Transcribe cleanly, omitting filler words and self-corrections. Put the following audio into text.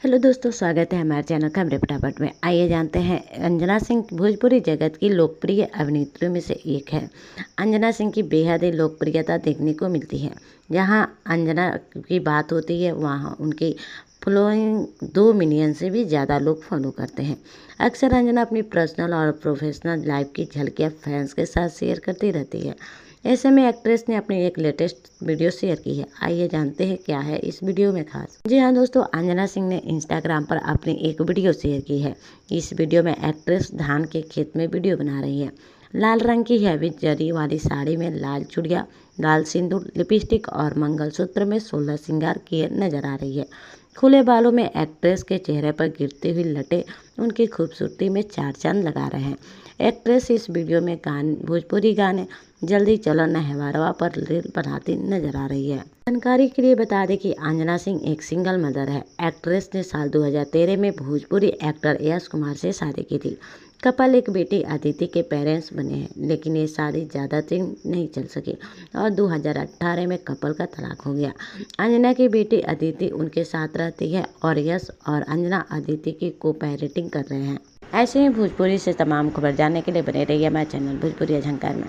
Hello दोस्तों, स्वागत है हमारे चैनल खबरें फटाफट में। आइए जानते हैं, अंजना सिंह भोजपुरी जगत की लोकप्रिय अभिनेत्रियों में से एक है। अंजना सिंह की बेहद ही लोकप्रियता देखने को मिलती है। जहां अंजना की बात होती है वहां उनकी फॉलोइंग 2 मिलियन से भी ज़्यादा लोग फॉलो करते हैं। अक्सर अंजना अपनी पर्सनल और प्रोफेशनल लाइफ की झलकियाँ फैंस के साथ शेयर करती रहती है। ऐसे में एक्ट्रेस ने अपनी एक लेटेस्ट वीडियो शेयर की है। आइए जानते हैं क्या है इस वीडियो में खास। जी हाँ दोस्तों, अंजना सिंह ने इंस्टाग्राम पर अपनी एक वीडियो शेयर की है। इस वीडियो में एक्ट्रेस धान के खेत में वीडियो बना रही है। लाल रंग की हैवी जरी वाली साड़ी में लाल चूड़ियाँ, लाल सिंदूर, लिपस्टिक और मंगलसूत्र में 16 श्रृंगार किए नजर आ रही है। खुले बालों में एक्ट्रेस के चेहरे पर गिरती हुई लटें उनकी खूबसूरती में चार चांद लगा रहे हैं। एक्ट्रेस इस वीडियो में भोजपुरी गाने जल्दी चलो नहवारवा पर रील बनाती नजर आ रही है। जानकारी के लिए बता दें कि अंजना सिंह एक सिंगल मदर है। एक्ट्रेस ने साल 2013 में भोजपुरी एक्टर यश कुमार से शादी की थी। कपल एक बेटी अदिति के पेरेंट्स बने हैं, लेकिन ये शादी ज़्यादा दिन नहीं चल सकी और 2018 में कपल का तलाक हो गया। अंजना की बेटी अदिति उनके साथ रहती है और यश और अंजना अदिति की को पेरेंटिंग कर रहे हैं। ऐसे ही भोजपुरी से तमाम खबर जानने के लिए बने रहिए हमारे चैनल भोजपुरी झंकार में।